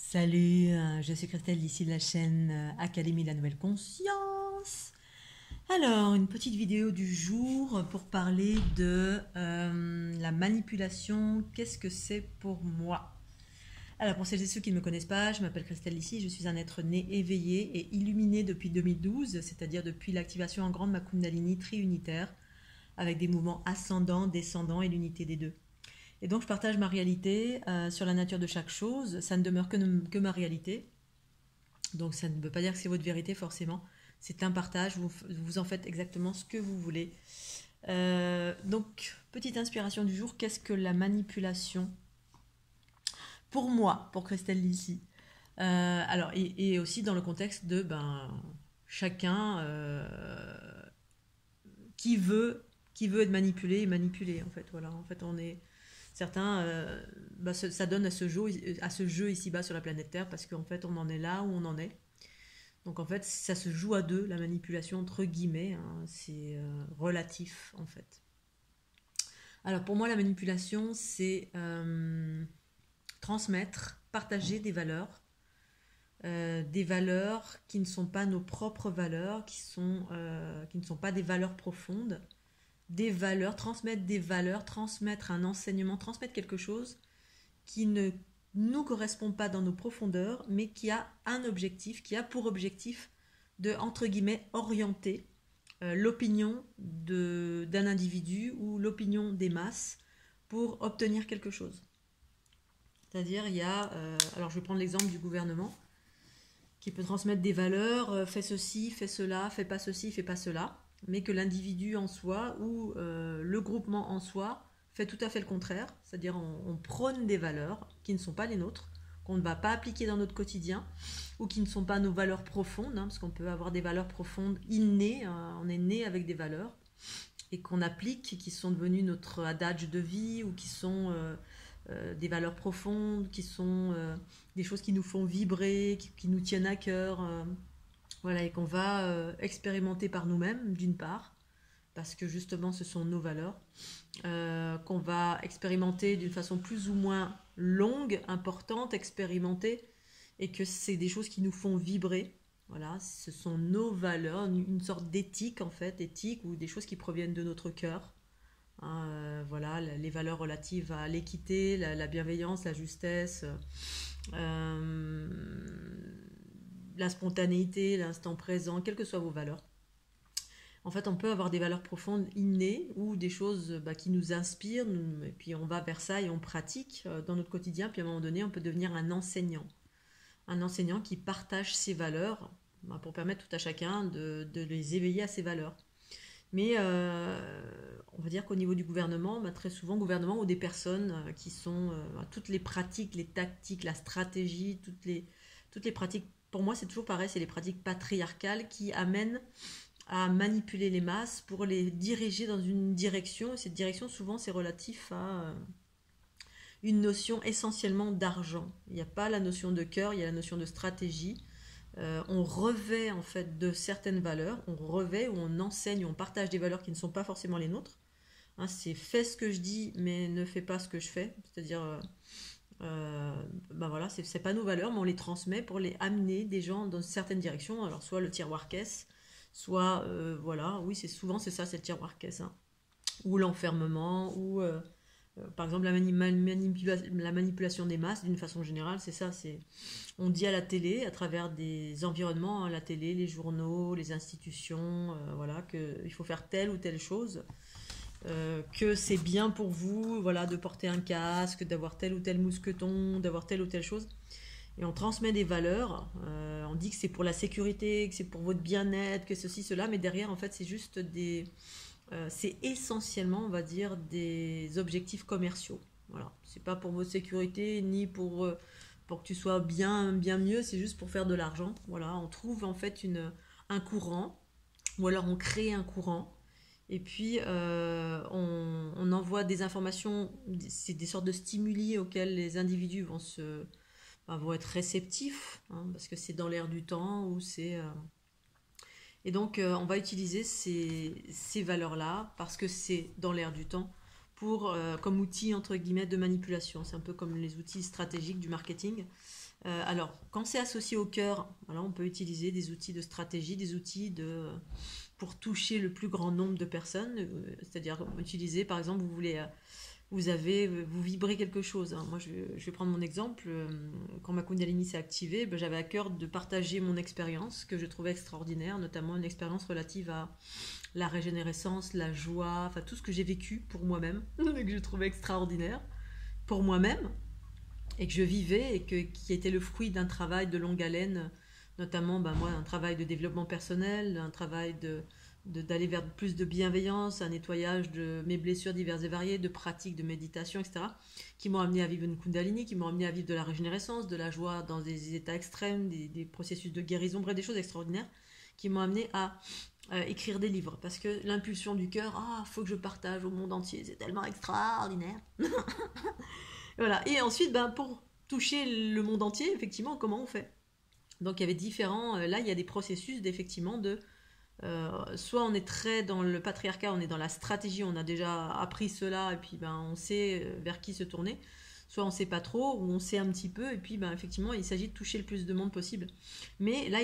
Salut, je suis Christelle d'ici de la chaîne Académie de la Nouvelle Conscience. Alors, une petite vidéo du jour pour parler de la manipulation. Qu'est-ce que c'est pour moi? Alors, pour celles et ceux qui ne me connaissent pas, je m'appelle Christelle d'ici, je suis un être né éveillé et illuminé depuis 2012, c'est-à-dire depuis l'activation en grande ma Kundalini triunitaire, avec des mouvements ascendants, descendants et l'unité des deux. Et donc je partage ma réalité sur la nature de chaque chose. Ça ne demeure que ma réalité. Donc ça ne veut pas dire que c'est votre vérité forcément. C'est un partage, vous en faites exactement ce que vous voulez. Donc, petite inspiration du jour, qu'est-ce que la manipulation? Pour moi, pour Christelle Lissy. Alors, et aussi dans le contexte de chacun qui veut être manipulé est manipulé en fait. Voilà, en fait on est certains, ça donne à ce jeu ici-bas sur la planète Terre parce qu'en fait, on en est là où on en est. Donc en fait, ça se joue à deux, la manipulation entre guillemets, hein, c'est relatif en fait. Alors pour moi, la manipulation, c'est transmettre, partager des valeurs qui ne sont pas nos propres valeurs, qui ne sont pas des valeurs profondes, des valeurs, transmettre un enseignement, transmettre quelque chose qui ne nous correspond pas dans nos profondeurs, mais qui a un objectif, qui a pour objectif de, entre guillemets, orienter l'opinion d'un individu ou l'opinion des masses pour obtenir quelque chose. C'est-à-dire, il y a, alors je vais prendre l'exemple du gouvernement, qui peut transmettre des valeurs, fais ceci, fais cela, fais pas ceci, fais pas cela, mais que l'individu en soi ou le groupement en soi fait tout à fait le contraire, c'est-à-dire on prône des valeurs qui ne sont pas les nôtres, qu'on ne va pas appliquer dans notre quotidien, ou qui ne sont pas nos valeurs profondes, hein, parce qu'on peut avoir des valeurs profondes innées, on est né avec des valeurs, et qu'on applique, qui sont devenues notre adage de vie, ou qui sont des valeurs profondes, qui sont des choses qui nous font vibrer, qui nous tiennent à cœur, voilà, et qu'on va expérimenter par nous-mêmes, d'une part, parce que justement ce sont nos valeurs, qu'on va expérimenter d'une façon plus ou moins longue, importante, expérimentée, et que c'est des choses qui nous font vibrer. Voilà, ce sont nos valeurs, une sorte d'éthique en fait, éthique ou des choses qui proviennent de notre cœur. Hein, voilà, les valeurs relatives à l'équité, la bienveillance, la justesse, euh, la spontanéité, l'instant présent, quelles que soient vos valeurs. En fait, on peut avoir des valeurs profondes innées ou des choses qui nous inspirent, et puis on va vers ça et on pratique dans notre quotidien, puis à un moment donné, on peut devenir un enseignant. Un enseignant qui partage ses valeurs pour permettre tout à chacun de les éveiller à ses valeurs. Mais on va dire qu'au niveau du gouvernement, très souvent, gouvernement ou des personnes qui sont toutes les pratiques, les tactiques, la stratégie, toutes les pratiques, pour moi c'est toujours pareil, c'est les pratiques patriarcales qui amènent à manipuler les masses pour les diriger dans une direction. Et cette direction, souvent, c'est relatif à une notion essentiellement d'argent. Il n'y a pas la notion de cœur, il y a la notion de stratégie. On revêt en fait de certaines valeurs, on revêt ou on enseigne, ou on partage des valeurs qui ne sont pas forcément les nôtres. Hein, c'est fais ce que je dis, mais ne fais pas ce que je fais. C'est-à-dire, voilà, c'est pas nos valeurs, mais on les transmet pour les amener des gens dans certaines directions. Alors soit le tiroir caisse, soit voilà, oui, c'est ça, c'est le tiroir caisse, hein. Ou l'enfermement, ou par exemple la manipulation des masses d'une façon générale, c'est ça, on dit à la télé, à travers des environnements, hein, la télé, les journaux, les institutions, voilà, qu'il faut faire telle ou telle chose, que c'est bien pour vous, voilà, de porter un casque, d'avoir tel ou tel mousqueton, d'avoir telle ou telle chose. Et on transmet des valeurs, on dit que c'est pour la sécurité, que c'est pour votre bien-être, que ceci, cela, mais derrière, en fait, c'est juste c'est essentiellement, on va dire, des objectifs commerciaux. Voilà, c'est pas pour votre sécurité, ni pour que tu sois bien mieux, c'est juste pour faire de l'argent. Voilà, on trouve en fait un courant, ou alors on crée un courant, et puis on envoie des informations, c'est des sortes de stimuli auxquels les individus vont être réceptifs, hein, parce que c'est dans l'air du temps, ou c'est... Et donc on va utiliser ces valeurs-là, parce que c'est dans l'air du temps, comme outil entre guillemets de manipulation. C'est un peu comme les outils stratégiques du marketing. Alors, quand c'est associé au cœur, voilà, on peut utiliser des outils de stratégie, pour toucher le plus grand nombre de personnes. C'est-à-dire utiliser, par exemple, vous vibrez quelque chose, hein. Moi, je vais prendre mon exemple. Quand ma Kundalini s'est activée, ben, j'avais à cœur de partager mon expérience que je trouvais extraordinaire, notamment une expérience relative à la régénérescence, la joie, enfin tout ce que j'ai vécu pour moi-même, que je trouvais extraordinaire pour moi-même, et que je vivais, qui était le fruit d'un travail de longue haleine, notamment ben, moi, un travail de développement personnel, un travail d'aller vers plus de bienveillance, un nettoyage de mes blessures diverses et variées, de pratiques de méditation, etc., qui m'ont amené à vivre une Kundalini, qui m'ont amené à vivre de la régénérescence, de la joie dans des états extrêmes, des processus de guérison, bref, des choses extraordinaires, qui m'ont amené à écrire des livres. Parce que l'impulsion du cœur, faut que je partage au monde entier, c'est tellement extraordinaire. Voilà. Et ensuite, ben, pour toucher le monde entier, effectivement, comment on fait? Donc il y avait là il y a des processus d'effectivement soit on est très dans le patriarcat, on est dans la stratégie, on a déjà appris cela et puis ben on sait vers qui se tourner, soit on sait pas trop ou on sait un petit peu et puis ben effectivement il s'agit de toucher le plus de monde possible. Mais là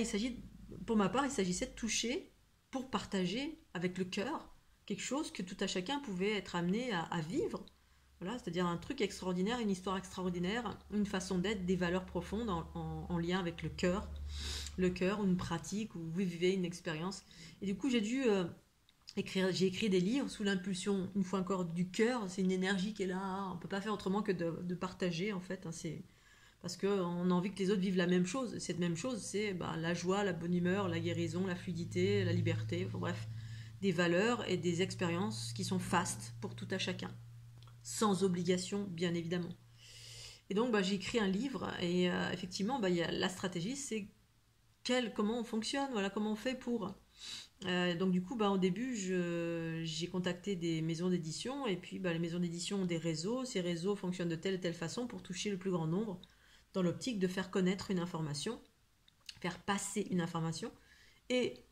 pour ma part, il s'agissait de toucher pour partager avec le cœur quelque chose que tout à chacun pouvait être amené à vivre. Voilà, c'est-à-dire un truc extraordinaire, une histoire extraordinaire, une façon d'être, des valeurs profondes en lien avec le cœur, une pratique, où vous vivez une expérience. Et du coup, j'ai écrit des livres sous l'impulsion, une fois encore, du cœur. C'est une énergie qui est là. On ne peut pas faire autrement que de partager, en fait. Hein, parce qu'on a envie que les autres vivent la même chose. Cette même chose, c'est la joie, la bonne humeur, la guérison, la fluidité, la liberté. Enfin, bref, des valeurs et des expériences qui sont fastes pour tout à chacun. Sans obligation, bien évidemment. Et donc, j'ai écrit un livre et effectivement, la stratégie, c'est comment on fonctionne, voilà, comment on fait pour. Donc du coup, au début, j'ai contacté des maisons d'édition et puis les maisons d'édition ont des réseaux. Ces réseaux fonctionnent de telle et telle façon pour toucher le plus grand nombre dans l'optique de faire connaître une information, faire passer une information et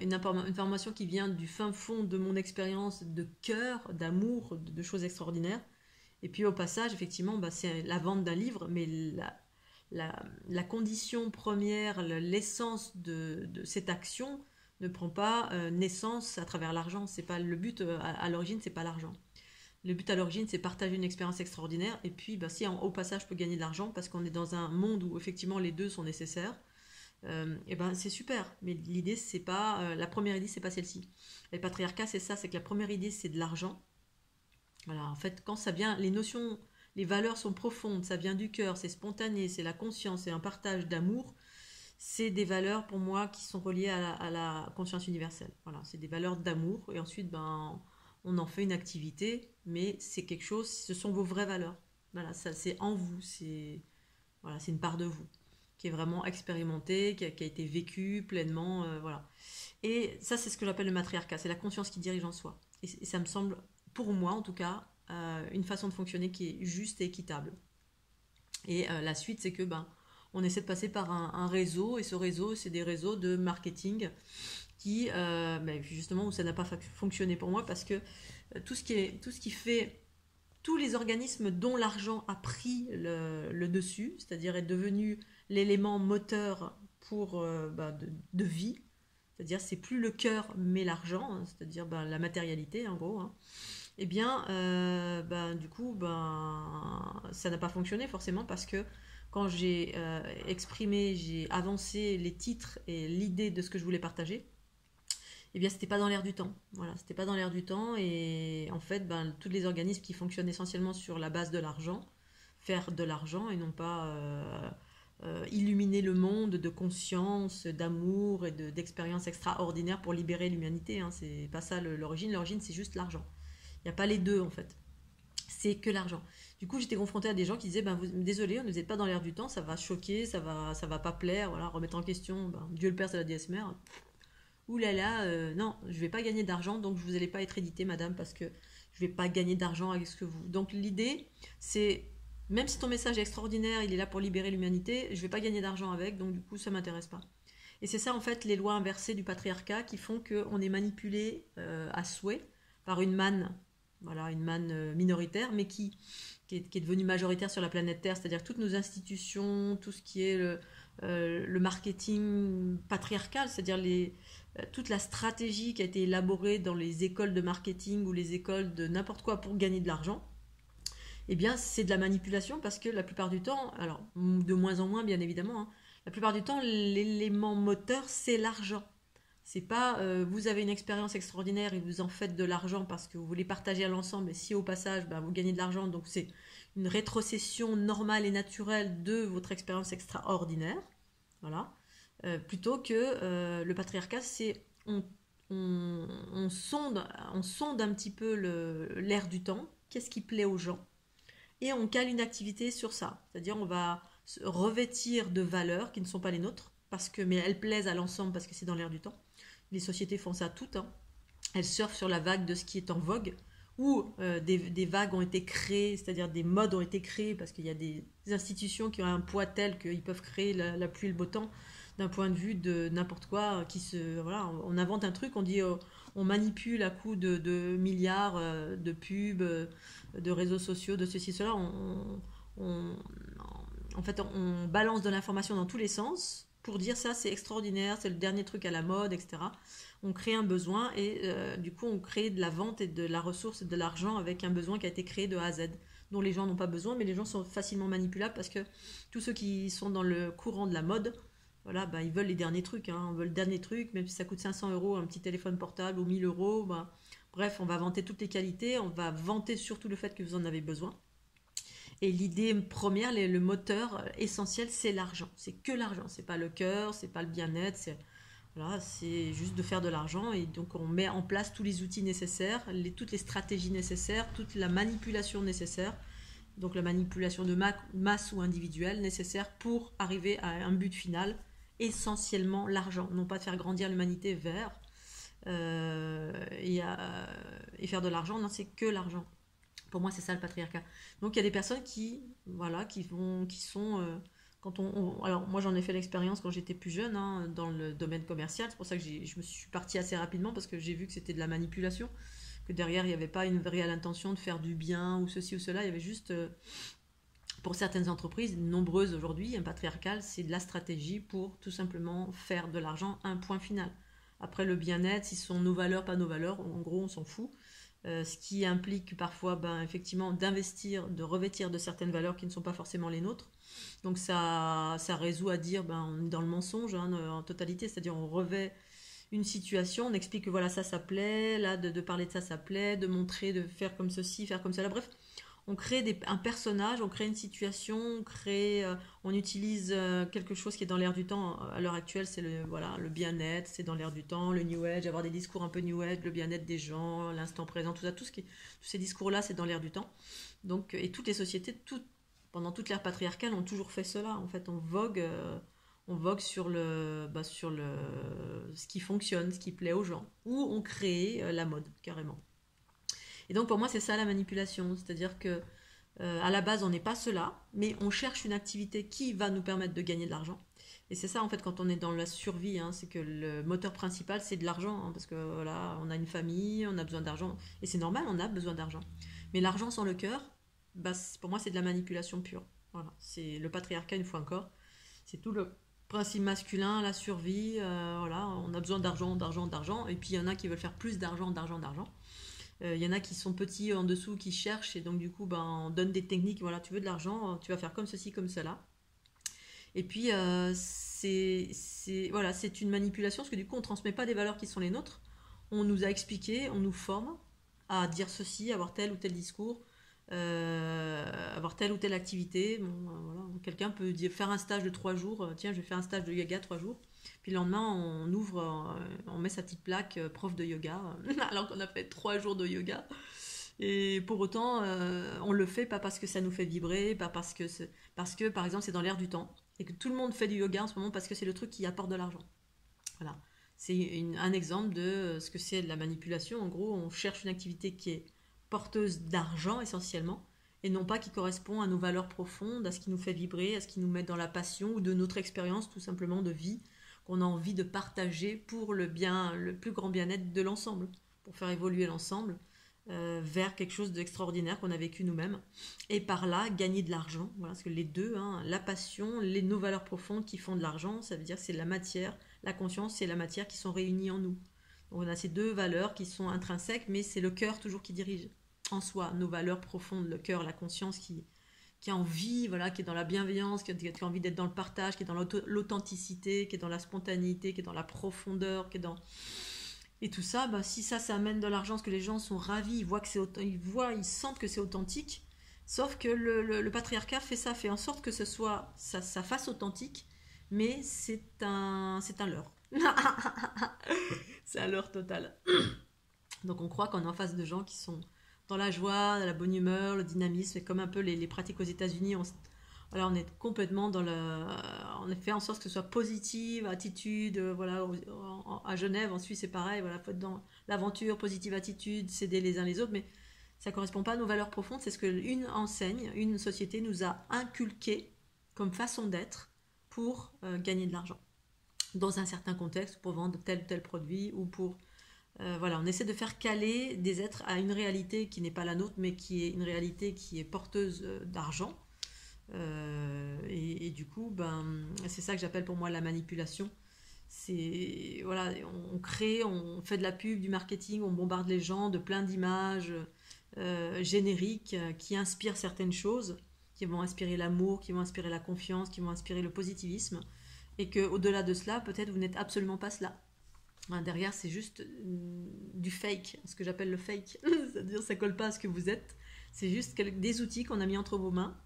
une information qui vient du fin fond de mon expérience de cœur, d'amour, de choses extraordinaires. Et puis au passage, effectivement, c'est la vente d'un livre, mais la condition première, l'essence de cette action ne prend pas naissance à travers l'argent. C'est pas le but à l'origine, c'est pas l'argent. Le but à l'origine, c'est partager une expérience extraordinaire. Et puis, si au passage, je peux gagner de l'argent parce qu'on est dans un monde où effectivement les deux sont nécessaires. Et c'est super. Mais l'idée, c'est pas la première idée, c'est pas celle-ci. Le patriarcat, c'est ça, c'est que la première idée, c'est de l'argent. Voilà, en fait, quand ça vient, les notions, les valeurs sont profondes, ça vient du cœur, c'est spontané, c'est la conscience, c'est un partage d'amour. C'est des valeurs pour moi qui sont reliées à la conscience universelle. Voilà, c'est des valeurs d'amour et ensuite on en fait une activité, mais c'est quelque chose, ce sont vos vraies valeurs. Voilà, ça c'est en vous, c'est une part de vous qui est vraiment expérimentée, qui a été vécue pleinement, voilà. Et ça c'est ce que j'appelle le matriarcat, c'est la conscience qui dirige en soi. Et ça me semble, pour moi en tout cas, une façon de fonctionner qui est juste et équitable. Et la suite c'est que on essaie de passer par un réseau, et ce réseau, c'est des réseaux de marketing qui, justement, où ça n'a pas fonctionné pour moi, parce que tout ce qui fait, tous les organismes dont l'argent a pris le dessus, c'est-à-dire est devenu l'élément moteur pour de vie, c'est-à-dire c'est plus le cœur mais l'argent, hein, c'est-à-dire la matérialité en gros, hein, et bien du coup ça n'a pas fonctionné forcément parce que quand j'ai exprimé, j'ai avancé les titres et l'idée de ce que je voulais partager, eh bien c'était pas dans l'air du temps. Voilà, c'était pas dans l'air du temps et en fait, tous les organismes qui fonctionnent essentiellement sur la base de l'argent, faire de l'argent et non pas illuminer le monde de conscience, d'amour et d'expériences extraordinaires pour libérer l'humanité. Hein. C'est pas ça l'origine. L'origine, c'est juste l'argent. Il n'y a pas les deux en fait. C'est que l'argent. Du coup, j'étais confrontée à des gens qui disaient désolé, on ne vous êtes pas dans l'air du temps, ça va choquer, ça va pas plaire, voilà, remettre en question Dieu le Père, c'est la déesse mère. Ouh là là, non, je vais pas gagner d'argent, donc vous n'allez pas être édité, madame, parce que je vais pas gagner d'argent avec ce que vous. Donc l'idée, c'est même si ton message est extraordinaire, il est là pour libérer l'humanité, je vais pas gagner d'argent avec, donc du coup, ça m'intéresse pas. Et c'est ça en fait les lois inversées du patriarcat qui font qu'on est manipulé à souhait par une manne voilà, une manne minoritaire, mais qui est devenue majoritaire sur la planète Terre, c'est-à-dire toutes nos institutions, tout ce qui est le marketing patriarcal, c'est-à-dire toute la stratégie qui a été élaborée dans les écoles de marketing ou les écoles de n'importe quoi pour gagner de l'argent, eh bien c'est de la manipulation parce que la plupart du temps, alors de moins en moins bien évidemment, hein, la plupart du temps l'élément moteur c'est l'argent. C'est pas vous avez une expérience extraordinaire et vous en faites de l'argent parce que vous voulez partager à l'ensemble et si au passage bah, vous gagnez de l'argent, donc c'est une rétrocession normale et naturelle de votre expérience extraordinaire. Voilà. Plutôt que le patriarcat, c'est on sonde un petit peu l'air du temps, qu'est-ce qui plaît aux gens, et on cale une activité sur ça. C'est-à-dire on va se revêtir de valeurs qui ne sont pas les nôtres, parce que, mais elles plaisent à l'ensemble parce que c'est dans l'air du temps. Les sociétés font ça toutes, hein. Elles surfent sur la vague de ce qui est en vogue, où des vagues ont été créées, c'est-à-dire des modes ont été créés, parce qu'il y a des institutions qui ont un poids tel qu'ils peuvent créer la pluie et le beau temps, d'un point de vue de n'importe quoi, voilà, on invente un truc, on dit on manipule à coup de milliards de pubs, de réseaux sociaux, de ceci, cela, on- en fait on balance de l'information dans tous les sens pour dire ça c'est extraordinaire, c'est le dernier truc à la mode, etc. On crée un besoin et du coup on crée de la vente et de la ressource et de l'argent avec un besoin qui a été créé de A à Z, dont les gens n'ont pas besoin, mais les gens sont facilement manipulables parce que tous ceux qui sont dans le courant de la mode, voilà, bah, ils veulent les derniers trucs, hein. On veut le dernier truc, même si ça coûte 500 euros un petit téléphone portable ou 1000 euros. Bah, bref, on va vanter toutes les qualités, on va vanter surtout le fait que vous en avez besoin. Et l'idée première, le moteur essentiel, c'est l'argent. C'est que l'argent. C'est pas le cœur, c'est pas le bien-être, voilà, c'est juste de faire de l'argent. Et donc on met en place tous les outils nécessaires, toutes les stratégies nécessaires, toute la manipulation nécessaire. Donc la manipulation de masse ou individuelle nécessaire pour arriver à un but final, essentiellement l'argent. Non pas de faire grandir l'humanité vers et faire de l'argent, non, c'est que l'argent. Pour moi, c'est ça le patriarcat. Donc il y a des personnes qui, voilà, qui sont, quand alors moi j'en ai fait l'expérience quand j'étais plus jeune, hein, dans le domaine commercial. C'est pour ça que je me suis partie assez rapidement parce que j'ai vu que c'était de la manipulation, que derrière il n'y avait pas une réelle intention de faire du bien ou ceci ou cela. Il y avait juste, pour certaines entreprises, nombreuses aujourd'hui, un patriarcal, c'est de la stratégie pour tout simplement faire de l'argent, un point final. Après le bien-être, si ce sont nos valeurs, pas nos valeurs, en gros on s'en fout. Ce qui implique parfois ben, effectivement d'investir, de revêtir de certaines valeurs qui ne sont pas forcément les nôtres. Donc ça résout à dire ben, on est dans le mensonge hein, en totalité, c'est-à-dire on revêt une situation, on explique que voilà ça plaît, là de parler de ça plaît, de montrer, de faire comme ceci, faire comme cela, bref. On crée un personnage, on crée une situation, on utilise quelque chose qui est dans l'air du temps. À l'heure actuelle, c'est voilà, le bien-être, c'est dans l'air du temps, le New Age, avoir des discours un peu New Age, le bien-être des gens, l'instant présent, tout ça, tous ces discours-là, c'est dans l'air du temps. Donc, et toutes les sociétés, pendant toute l'ère patriarcale, ont toujours fait cela. En fait, on vogue sur ce qui fonctionne, ce qui plaît aux gens, ou on crée la mode carrément. Et donc pour moi c'est ça la manipulation, c'est-à-dire que à la base on n'est pas cela, mais on cherche une activité qui va nous permettre de gagner de l'argent. Et c'est ça en fait quand on est dans la survie, hein, c'est que le moteur principal c'est de l'argent, hein, parce que voilà, on a une famille, on a besoin d'argent, et c'est normal, on a besoin d'argent. Mais l'argent sans le cœur, bah, pour moi c'est de la manipulation pure. Voilà, c'est le patriarcat une fois encore, c'est tout le principe masculin, la survie, voilà, on a besoin d'argent, d'argent, d'argent, et puis il y en a qui veulent faire plus d'argent, d'argent, d'argent. Il y en a qui sont petits en dessous, qui cherchent, et donc du coup, ben, on donne des techniques. Voilà, tu veux de l'argent, tu vas faire comme ceci, comme cela. Et puis, voilà, c'est une manipulation, parce que du coup, on ne transmet pas des valeurs qui sont les nôtres. On nous a expliqué, on nous forme à dire ceci, avoir tel ou tel discours, avoir telle ou telle activité. Bon, voilà. Quelqu'un peut faire un stage de 3 jours. Tiens, je vais faire un stage de yoga 3 jours. Puis le lendemain, on ouvre, on met sa petite plaque prof de yoga, alors qu'on a fait 3 jours de yoga. Et pour autant, on le fait pas parce que ça nous fait vibrer, pas parce que par exemple, c'est dans l'air du temps. Et que tout le monde fait du yoga en ce moment parce que c'est le truc qui apporte de l'argent. Voilà. C'est un exemple de ce que c'est de la manipulation. En gros, on cherche une activité qui est porteuse d'argent essentiellement, et non pas qui correspond à nos valeurs profondes, à ce qui nous fait vibrer, à ce qui nous met dans la passion ou de notre expérience tout simplement de vie qu'on a envie de partager pour le plus grand bien-être de l'ensemble, pour faire évoluer l'ensemble. vers quelque chose d'extraordinaire qu'on a vécu nous-mêmes. Et par là, gagner de l'argent. Voilà, parce que les deux, hein, la passion, nos valeurs profondes qui font de l'argent, ça veut dire que c'est la matière, la conscience et la matière qui sont réunies en nous. Donc on a ces deux valeurs qui sont intrinsèques, mais c'est le cœur toujours qui dirige en soi. Nos valeurs profondes, le cœur, la conscience qui a envie, voilà, qui est dans la bienveillance, qui a envie d'être dans le partage, qui est dans l'authenticité, qui est dans la spontanéité, qui est dans la profondeur, qui est dans... Et tout ça, bah, si ça amène de l'argent, parce que les gens sont ravis, ils voient que ils sentent que c'est authentique. Sauf que le patriarcat fait ça, fait en sorte que ça fasse authentique, mais c'est un leurre. C'est un leurre total. Donc on croit qu'on est en face de gens qui sont dans la joie, la bonne humeur, le dynamisme, et comme un peu les pratiques aux États-Unis, voilà, on est complètement on a fait en sorte que ce soit positive, attitude, voilà, à Genève, en Suisse c'est pareil, voilà, faut être dans l'aventure, positive attitude, s'aider les uns les autres, mais ça correspond pas à nos valeurs profondes, c'est ce qu'une enseigne, une société nous a inculqué comme façon d'être pour gagner de l'argent. Dans un certain contexte, pour vendre tel ou tel produit, ou pour... voilà, on essaie de faire caler des êtres à une réalité qui n'est pas la nôtre, mais qui est une réalité qui est porteuse d'argent. Et du coup, c'est ça que j'appelle pour moi la manipulation. C'est voilà, on crée, on fait de la pub, du marketing, on bombarde les gens de plein d'images génériques qui inspirent certaines choses, qui vont inspirer l'amour, qui vont inspirer la confiance, qui vont inspirer le positivisme, et que au-delà de cela, peut-être vous n'êtes absolument pas cela. Derrière, c'est juste du fake, ce que j'appelle le fake. C'est-à-dire, ça colle pas à ce que vous êtes. C'est juste des outils qu'on a mis entre vos mains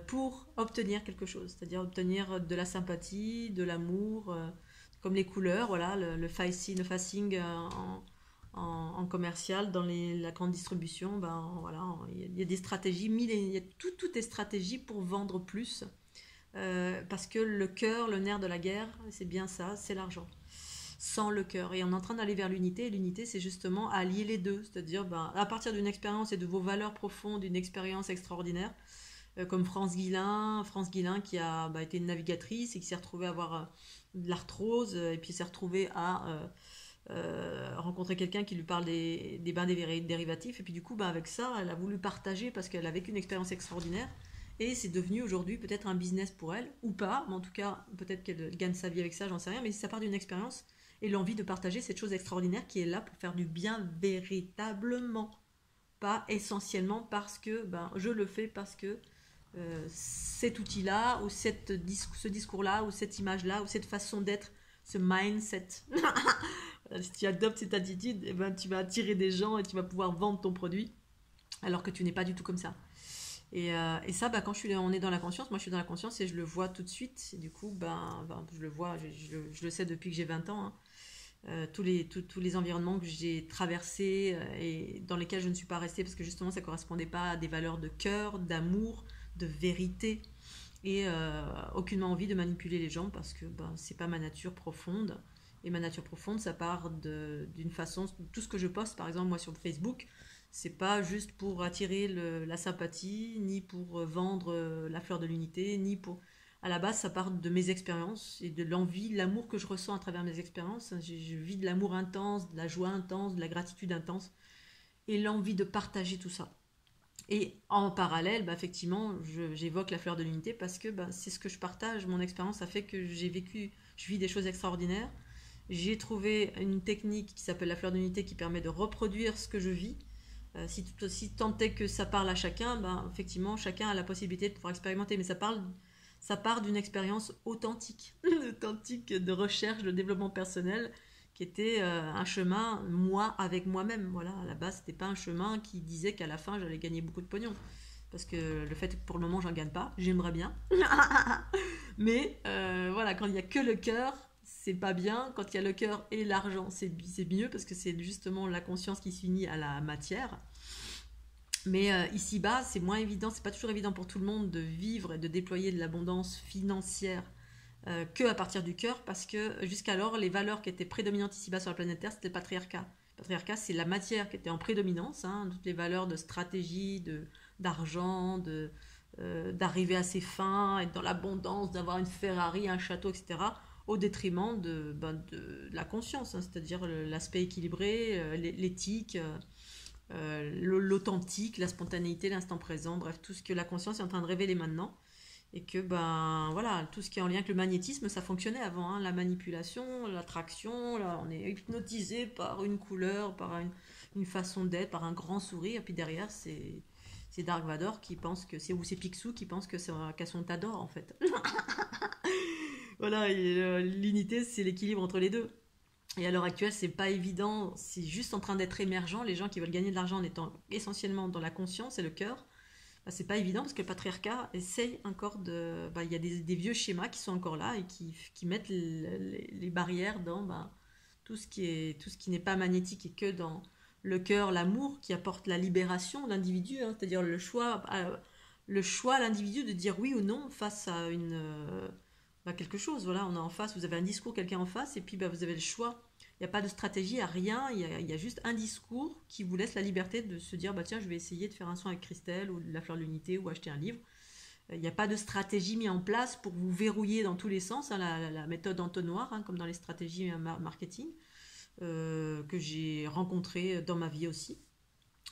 pour obtenir quelque chose, c'est-à-dire obtenir de la sympathie, de l'amour, comme les couleurs, voilà, le facing en commercial, dans la grande distribution, voilà, il y a des stratégies, il y a toutes les stratégies pour vendre plus, parce que le cœur, le nerf de la guerre, c'est bien ça, c'est l'argent. Sans le cœur. Et on est en train d'aller vers l'unité. Et l'unité, c'est justement allier les deux. C'est-à-dire, à partir d'une expérience et de vos valeurs profondes, d'une expérience extraordinaire, comme France Guillain qui a été une navigatrice et qui s'est retrouvée à avoir de l'arthrose, et puis s'est retrouvée à rencontrer quelqu'un qui lui parle des bains dérivatifs. Et puis du coup, avec ça, elle a voulu partager parce qu'elle a vécu une expérience extraordinaire. Et c'est devenu aujourd'hui peut-être un business pour elle, ou pas, mais en tout cas, peut-être qu'elle gagne sa vie avec ça, j'en sais rien, mais ça part d'une expérience et l'envie de partager cette chose extraordinaire qui est là pour faire du bien véritablement, pas essentiellement parce que je le fais parce que cet outil-là, ou ce discours-là, ou cette image-là, ou cette façon d'être, ce mindset. Si tu adoptes cette attitude, tu vas attirer des gens et tu vas pouvoir vendre ton produit, alors que tu n'es pas du tout comme ça. Et ça, quand on est dans la conscience, moi je suis dans la conscience et je le vois tout de suite. Et du coup, je le vois, je le sais depuis que j'ai 20 ans. Tous les environnements que j'ai traversés et dans lesquels je ne suis pas restée parce que justement ça ne correspondait pas à des valeurs de cœur, d'amour, de vérité et aucunement envie de manipuler les gens parce que c'est pas ma nature profonde. Et ma nature profonde, ça part d'une façon, tout ce que je poste par exemple moi sur Facebook, c'est pas juste pour attirer la sympathie, ni pour vendre la fleur de l'unité, ni pour... À la base, ça part de mes expériences et de l'envie, l'amour que je ressens à travers mes expériences. Je vis de l'amour intense, de la joie intense, de la gratitude intense et l'envie de partager tout ça. Et en parallèle, effectivement, j'évoque la fleur de l'unité parce que c'est ce que je partage. Mon expérience a fait que je vis des choses extraordinaires. J'ai trouvé une technique qui s'appelle la fleur de l'unité qui permet de reproduire ce que je vis. Si tant est que ça parle à chacun, effectivement, chacun a la possibilité de pouvoir expérimenter. Mais ça part d'une expérience authentique, authentique de recherche, de développement personnel, qui était un chemin, moi, avec moi-même. Voilà, à la base, c'était pas un chemin qui disait qu'à la fin, j'allais gagner beaucoup de pognon. Parce que le fait que pour le moment, j'en gagne pas, j'aimerais bien. Mais voilà, quand il n'y a que le cœur, c'est pas bien. Quand il y a le cœur et l'argent, c'est mieux parce que c'est justement la conscience qui s'unit à la matière. Mais ici-bas, c'est moins évident, c'est pas toujours évident pour tout le monde de vivre et de déployer de l'abondance financière que à partir du cœur, parce que jusqu'alors, les valeurs qui étaient prédominantes ici-bas sur la planète Terre, c'était le patriarcat. Le patriarcat, c'est la matière qui était en prédominance, toutes les valeurs de stratégie, d'argent, d'arriver à ses fins, être dans l'abondance, d'avoir une Ferrari, un château, etc., au détriment de la conscience, c'est-à-dire l'aspect équilibré, l'éthique, l'authentique, la spontanéité, l'instant présent, bref, tout ce que la conscience est en train de révéler maintenant. Et que, ben voilà, tout ce qui est en lien avec le magnétisme, ça fonctionnait avant, hein, la manipulation, l'attraction, là, on est hypnotisé par une couleur, par une façon d'être, par un grand sourire, et puis derrière, c'est Dark Vador qui pense que c'est, ou c'est Picsou qui pense que c'est qu'à son t'adore, en fait. Voilà, l'unité, c'est l'équilibre entre les deux. Et à l'heure actuelle, c'est pas évident, c'est juste en train d'être émergent. Les gens qui veulent gagner de l'argent en étant essentiellement dans la conscience et le cœur, bah, c'est pas évident parce que le patriarcat essaye encore de. Bah, il y a des vieux schémas qui sont encore là et qui mettent les barrières dans bah, tout ce qui n'est pas magnétique et que dans le cœur, l'amour qui apporte la libération de l'individu, hein, c'est-à-dire le choix à l'individu de dire oui ou non face à bah, quelque chose. Voilà, on est en face, vous avez un discours, quelqu'un en face, et puis bah, vous avez le choix. Il n'y a pas de stratégie, il n'y a rien, il y a juste un discours qui vous laisse la liberté de se dire bah tiens, je vais essayer de faire un soin avec Christelle ou de la fleur de l'unité ou acheter un livre. Il n'y a pas de stratégie mise en place pour vous verrouiller dans tous les sens, hein, la méthode entonnoir, hein, comme dans les stratégies marketing, que j'ai rencontrées dans ma vie aussi,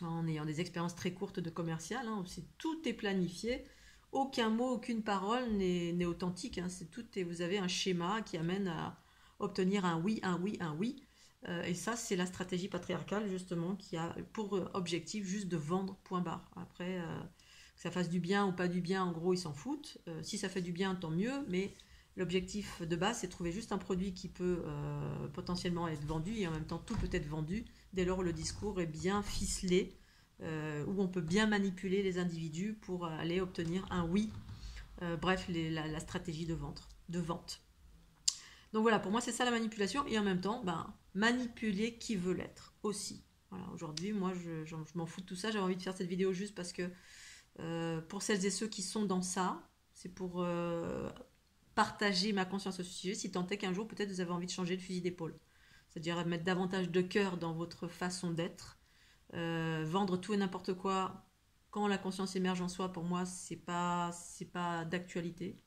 en ayant des expériences très courtes de commercial, hein, où tout est planifié, aucun mot, aucune parole n'est authentique, hein, vous avez un schéma qui amène à obtenir un oui, un oui, un oui. Et ça, c'est la stratégie patriarcale, justement, qui a pour objectif juste de vendre, point barre. Après, que ça fasse du bien ou pas du bien, en gros, ils s'en foutent. Si ça fait du bien, tant mieux, mais l'objectif de base, c'est de trouver juste un produit qui peut potentiellement être vendu, et en même temps, tout peut être vendu, dès lors où le discours est bien ficelé, où on peut bien manipuler les individus pour aller obtenir un oui. Bref, la stratégie de vente. Donc voilà, pour moi, c'est ça la manipulation, et en même temps, ben, manipuler qui veut l'être aussi. Voilà, aujourd'hui, moi, je m'en fous de tout ça. J'avais envie de faire cette vidéo juste parce que pour celles et ceux qui sont dans ça, c'est pour partager ma conscience au sujet, si tant est qu'un jour, peut-être, vous avez envie de changer de fusil d'épaule. C'est-à-dire mettre davantage de cœur dans votre façon d'être. Vendre tout et n'importe quoi quand la conscience émerge en soi, pour moi, c'est pas d'actualité.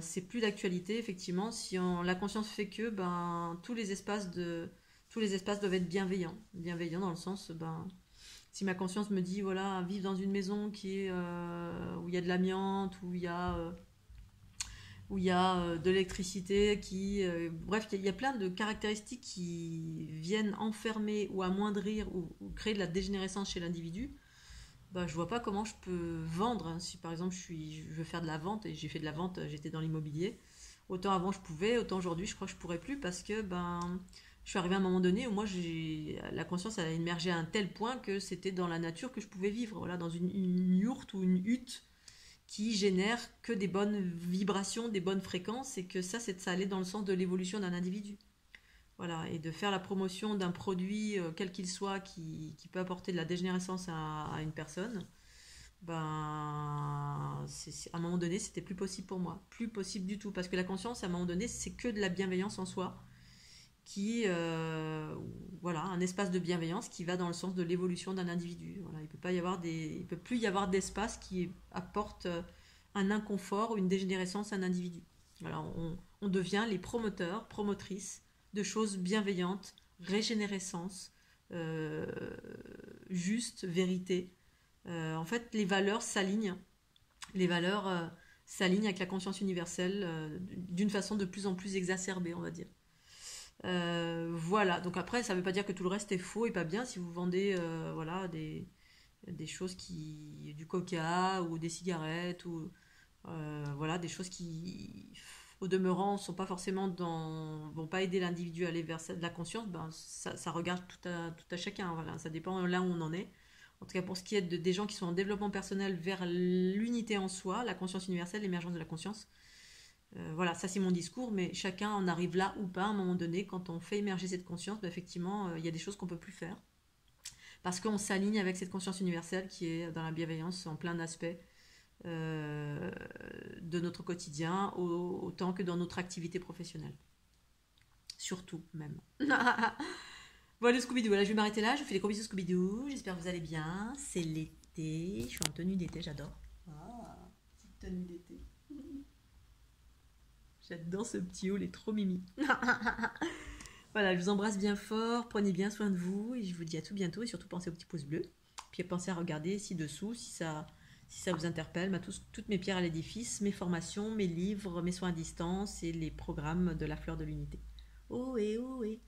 C'est plus d'actualité, effectivement, si la conscience fait que ben, tous les espaces doivent être bienveillants. Bienveillants dans le sens, ben, si ma conscience me dit, voilà, vivre dans une maison où il y a de l'amiante, où il y a de l'électricité, bref, il y a plein de caractéristiques qui viennent enfermer ou amoindrir ou créer de la dégénérescence chez l'individu. Bah, je vois pas comment je peux vendre, hein. Si par exemple je veux faire de la vente, et j'ai fait de la vente, j'étais dans l'immobilier, autant avant je pouvais, autant aujourd'hui je crois que je pourrais plus, parce que ben je suis arrivée à un moment donné où moi la conscience a émergé à un tel point que c'était dans la nature que je pouvais vivre, voilà, dans une yourte ou une hutte qui génère que des bonnes vibrations, des bonnes fréquences, et que ça allait dans le sens de l'évolution d'un individu. Voilà, et de faire la promotion d'un produit, quel qu'il soit, qui peut apporter de la dégénérescence à une personne, ben, à un moment donné, c'était plus possible pour moi. Plus possible du tout. Parce que la conscience, à un moment donné, c'est que de la bienveillance en soi. Voilà, un espace de bienveillance qui va dans le sens de l'évolution d'un individu. Voilà, il peut plus y avoir d'espace qui apporte un inconfort ou une dégénérescence à un individu. Alors, on devient les promoteurs, promotrices de choses bienveillantes, régénérescence, euh, juste, vérité. En fait, les valeurs s'alignent. Les valeurs s'alignent avec la conscience universelle d'une façon de plus en plus exacerbée, on va dire. Voilà, donc après, ça ne veut pas dire que tout le reste est faux et pas bien. Si vous vendez voilà, des choses du coca ou des cigarettes, ou voilà, des choses qui, au demeurant, vont pas aider l'individu à aller vers de la conscience, ben, ça regarde tout à chacun. Voilà, ça dépend là où on en est. En tout cas, pour ce qui est des gens qui sont en développement personnel vers l'unité en soi, la conscience universelle, l'émergence de la conscience, voilà, ça c'est mon discours, mais chacun en arrive là ou pas à un moment donné. Quand on fait émerger cette conscience, ben, effectivement, il y a des choses qu'on ne peut plus faire. Parce qu'on s'aligne avec cette conscience universelle qui est dans la bienveillance en plein aspect de notre quotidien, autant que dans notre activité professionnelle. Surtout, même. Bon, le Scooby-Doo, voilà, je vais m'arrêter là. Je vous fais des gros bisous Scooby-Doo. J'espère que vous allez bien. C'est l'été. Je suis en tenue d'été, j'adore. Ah, petite tenue d'été. J'adore ce petit haut, il est trop mimi. Voilà. Voilà, je vous embrasse bien fort, prenez bien soin de vous et je vous dis à tout bientôt et surtout pensez au petit pouce bleu. Puis pensez à regarder ci-dessous si ça vous interpelle, toutes mes pierres à l'édifice, mes formations, mes livres, mes soins à distance et les programmes de la fleur de l'unité. Oh et oh et